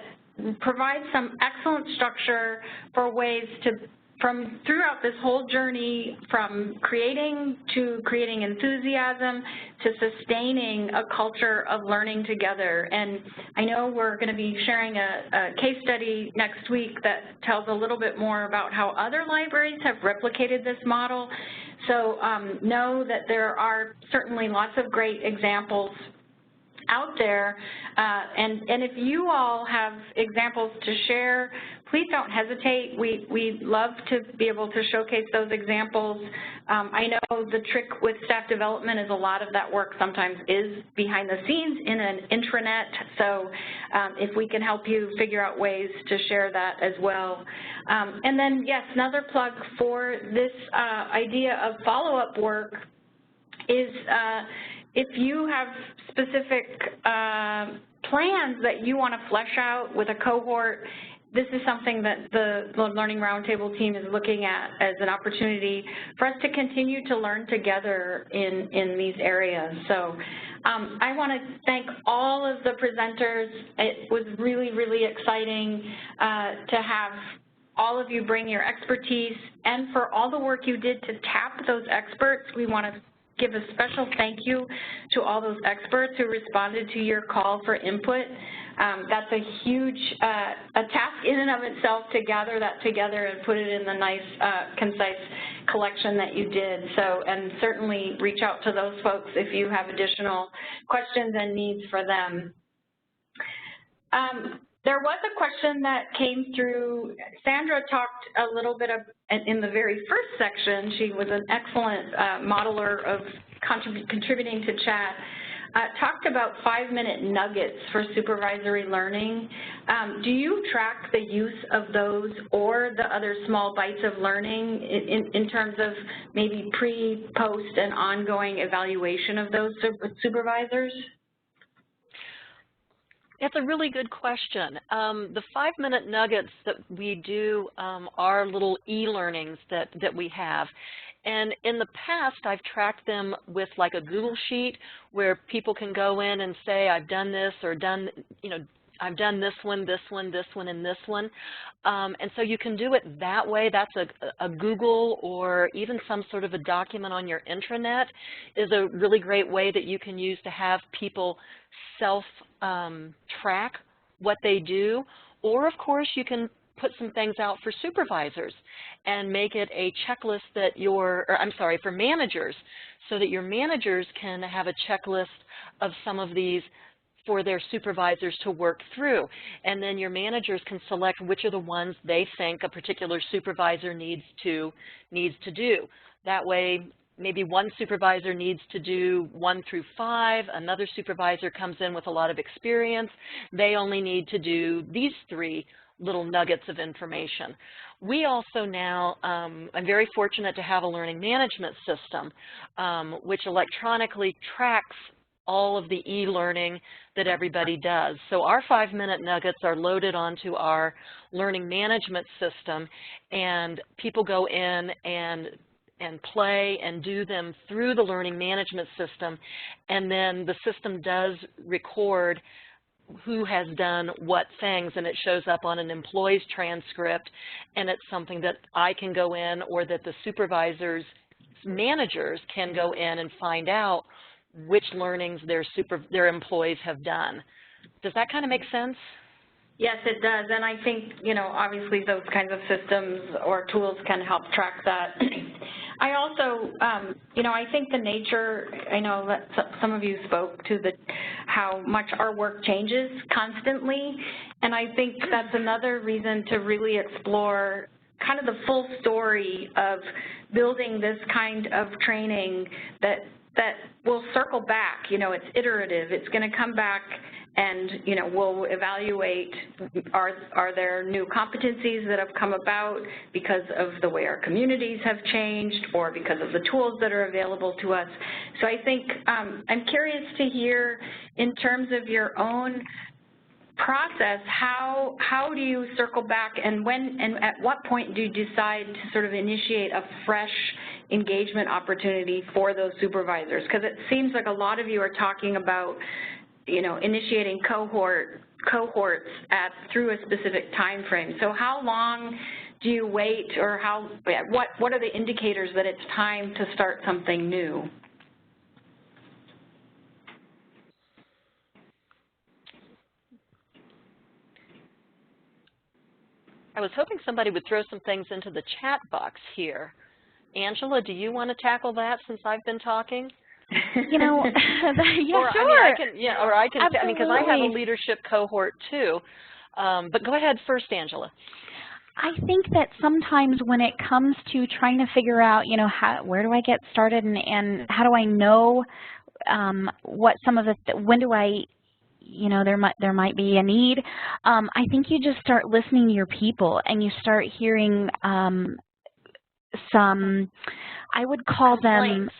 provides some excellent structure for ways to, throughout this whole journey, from creating to creating enthusiasm to sustaining a culture of learning together. And I know we're going to be sharing a case study next week that tells a little bit more about how other libraries have replicated this model. So know that there are certainly lots of great examples out there, and if you all have examples to share, please don't hesitate. We'd love to be able to showcase those examples. I know the trick with staff development is a lot of that work sometimes is behind the scenes in an intranet, so if we can help you figure out ways to share that as well. And then, yes, another plug for this idea of follow-up work is if you have specific plans that you want to flesh out with a cohort, this is something that the Learning Roundtable team is looking at as an opportunity for us to continue to learn together in these areas. So I want to thank all of the presenters. It was really, really exciting to have all of you bring your expertise, and for all the work you did to tap those experts. We want to give a special thank you to all those experts who responded to your call for input. That's a huge a task in and of itself to gather that together and put it in the nice, concise collection that you did. So, and certainly reach out to those folks if you have additional questions and needs for them. There was a question that came through. Sandra talked a little bit of, in the very first section, she was an excellent modeler of contributing to chat, talked about 5-minute nuggets for supervisory learning. Do you track the use of those or the other small bites of learning in terms of maybe pre, post, and ongoing evaluation of those supervisors? That's a really good question. The 5-minute nuggets that we do are little e-learnings that we have. And in the past, I've tracked them with like a Google Sheet where people can go in and say, I've done this, or done, I've done this one, this one, this one, and this one. And so you can do it that way. That's a Google or even some sort of a document on your intranet is a really great way that you can use to have people self-track what they do. Or, of course, you can put some things out for supervisors and make it a checklist that for managers, so that your managers can have a checklist of some of these for their supervisors to work through. And then your managers can select which are the ones they think a particular supervisor needs to do. That way, maybe one supervisor needs to do 1 through 5, another supervisor comes in with a lot of experience, they only need to do these 3 little nuggets of information. We also now, I'm very fortunate to have a learning management system which electronically tracks all of the e-learning that everybody does. So our 5-minute nuggets are loaded onto our learning management system, and people go in and play and do them through the learning management system, and then the system does record who has done what things, and it shows up on an employee's transcript, and it's something that I can go in, or that the supervisors, managers can go in and find out which learnings their employees have done. Does that kind of make sense? Yes, it does, and I think, obviously those kinds of systems or tools can help track that. I also, I think the nature, I know that some of you spoke to how much our work changes constantly, and I think that's another reason to really explore kind of the full story of building this kind of training that will circle back. It's iterative. It's going to come back, and we'll evaluate, are there new competencies that have come about because of the way our communities have changed, or because of the tools that are available to us. So I think I'm curious to hear, in terms of your own process, how do you circle back, and when and at what point do you decide to sort of initiate a fresh engagement opportunity for those supervisors? Because it seems like a lot of you are talking about initiating cohorts through a specific time frame. So how long do you wait, or what are the indicators that it's time to start something new? I was hoping somebody would throw some things into the chat box here. Angela, do you want to tackle that since I've been talking? Yeah, or, sure. I can, because I have a leadership cohort too. But go ahead first, Angela. I think that sometimes when it comes to trying to figure out, where do I get started, and how do I know what some of the, when do I, there might be a need. I think you just start listening to your people, and you start hearing some, I would call them,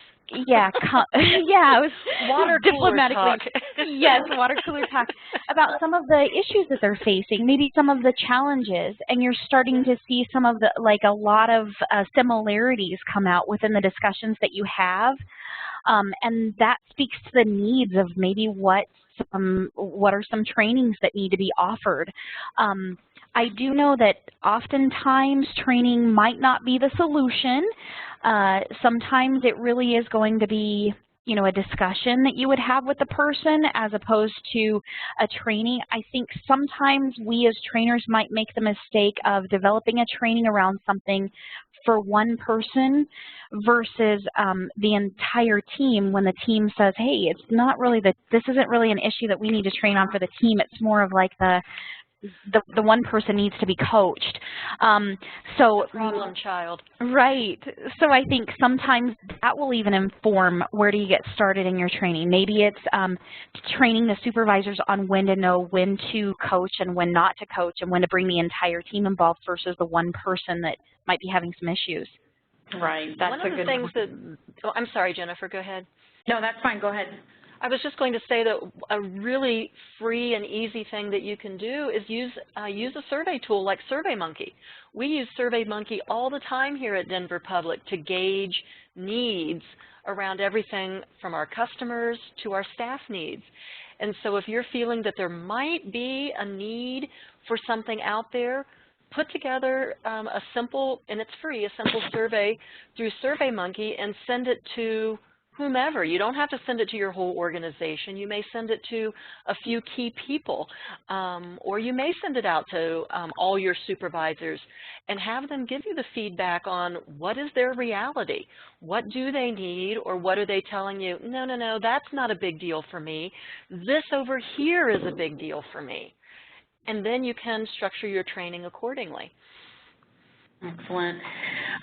yeah, it was water cooler talk. Yes, water cooler talk about some of the issues that they're facing, maybe some of the challenges, and you're starting to see some of the, a lot of similarities come out within the discussions that you have, and that speaks to the needs of maybe what are some trainings that need to be offered. I do know that oftentimes training might not be the solution. Sometimes it really is going to be you know, a discussion that you would have with the person as opposed to a training. I think sometimes we as trainers might make the mistake of developing a training around something for one person versus the entire team, when the team says, hey, it's not really this isn't really an issue that we need to train on for the team. It's more of like the one person needs to be coached. So problem child. Right. So I think sometimes that will even inform where do you get started in your training. Maybe it's training the supervisors on when to know when to coach and when not to coach and when to bring the entire team involved versus the one person that might be having some issues. Right. That's one of the things that, oh, I'm sorry, Jennifer, go ahead. No, that's fine. Go ahead. I was just going to say that a really free and easy thing that you can do is use a survey tool like SurveyMonkey. We use SurveyMonkey all the time here at Denver Public to gauge needs around everything from our customers to our staff needs. And so if you're feeling that there might be a need for something out there, put together a simple, and it's free, a simple survey through SurveyMonkey and send it to whomever. You don't have to send it to your whole organization. You may send it to a few key people, or you may send it out to all your supervisors and have them give you the feedback on what is their reality, what do they need, or what are they telling you, no, no, no, that's not a big deal for me. This over here is a big deal for me. And then you can structure your training accordingly. Excellent.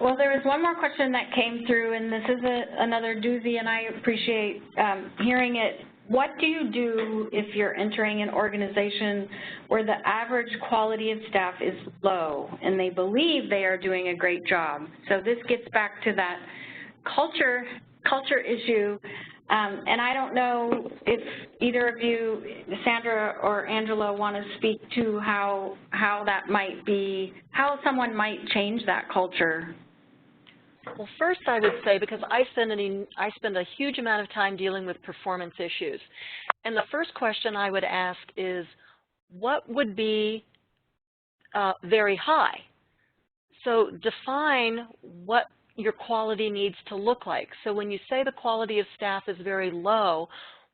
Well, there was one more question that came through, and this is another doozy, and I appreciate hearing it. What do you do if you're entering an organization where the average quality of staff is low and they believe they are doing a great job? So this gets back to that culture issue. And I don't know if either of you, Sandra or Angela, want to speak to how that might be, how someone might change that culture. Well, first I would say, because I spend a huge amount of time dealing with performance issues, and the first question I would ask is, what would be very high? So define what your quality needs to look like. So when you say the quality of staff is very low,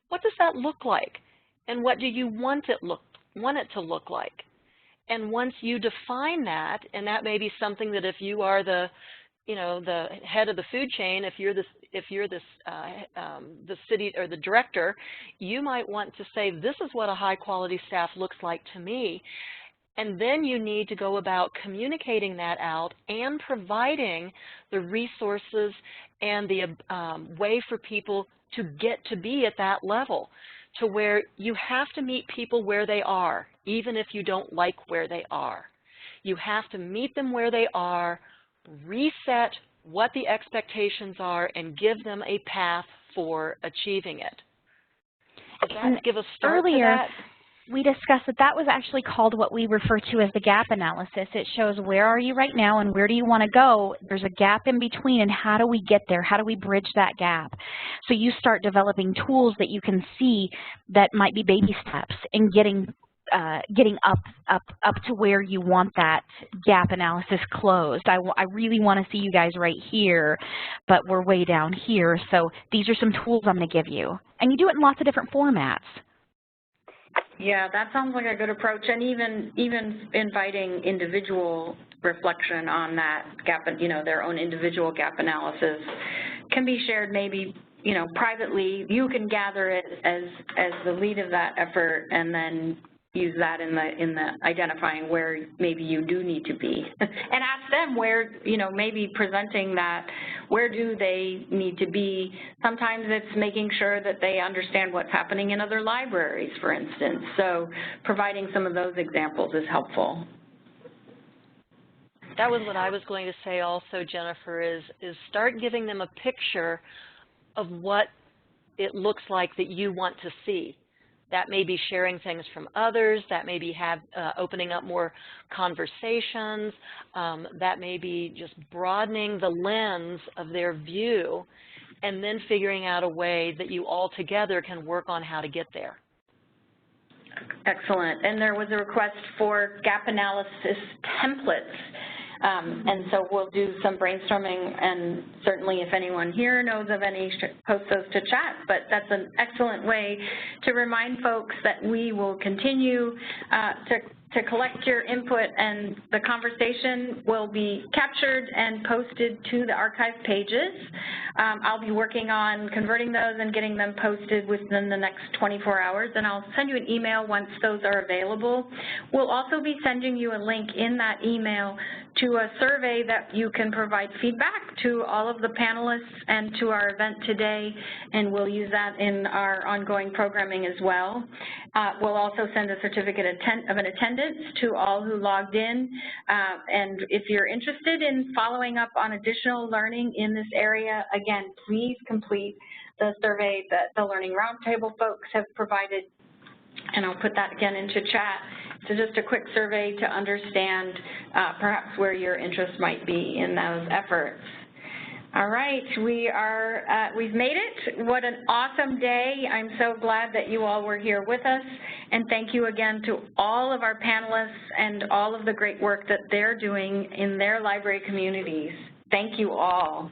what does that look like? And what do you want it to look like? And once you define that, and that may be something that if you are the head of the food chain, if you're the city or the director, you might want to say, this is what a high quality staff looks like to me. And then you need to go about communicating that out and providing the resources and the way for people to get to be at that level, to where you have to meet people where they are, even if you don't like where they are. You have to meet them where they are, reset what the expectations are, and give them a path for achieving it. Does that give a start to that? We discussed that was actually called what we refer to as the gap analysis. It shows where are you right now and where do you want to go. There's a gap in between, and how do we get there? How do we bridge that gap? So you start developing tools that you can see that might be baby steps in getting up to where you want that gap analysis closed. I really want to see you guys right here, but we're way down here. So these are some tools I'm going to give you. And you do it in lots of different formats. Yeah, that sounds like a good approach, and even inviting individual reflection on that gap, their own individual gap analysis can be shared maybe, privately. You can gather it as the lead of that effort, and then use that in the identifying where maybe you do need to be, and ask them where, maybe presenting that, where do they need to be. Sometimes it's making sure that they understand what's happening in other libraries, for instance. So providing some of those examples is helpful. That was what I was going to say also, Jennifer, is start giving them a picture of what it looks like that you want to see. That may be sharing things from others. That may be opening up more conversations. That may be just broadening the lens of their view, and then figuring out a way that you all together can work on how to get there. Excellent. And there was a request for gap analysis templates. And so we'll do some brainstorming, and certainly if anyone here knows of any, post those to chat, but that's an excellent way to remind folks that we will continue to collect your input, and the conversation will be captured and posted to the archive pages. I'll be working on converting those and getting them posted within the next 24 hours, and I'll send you an email once those are available. We'll also be sending you a link in that email to a survey that you can provide feedback to all of the panelists and to our event today, and we'll use that in our ongoing programming as well. We'll also send a certificate of an attendance to all who logged in, and if you're interested in following up on additional learning in this area, again, please complete the survey that the Learning Roundtable folks have provided, and I'll put that again into chat. So just a quick survey to understand perhaps where your interest might be in those efforts. All right, we've made it. What an awesome day. I'm so glad that you all were here with us, and thank you again to all of our panelists and all of the great work that they're doing in their library communities. Thank you all.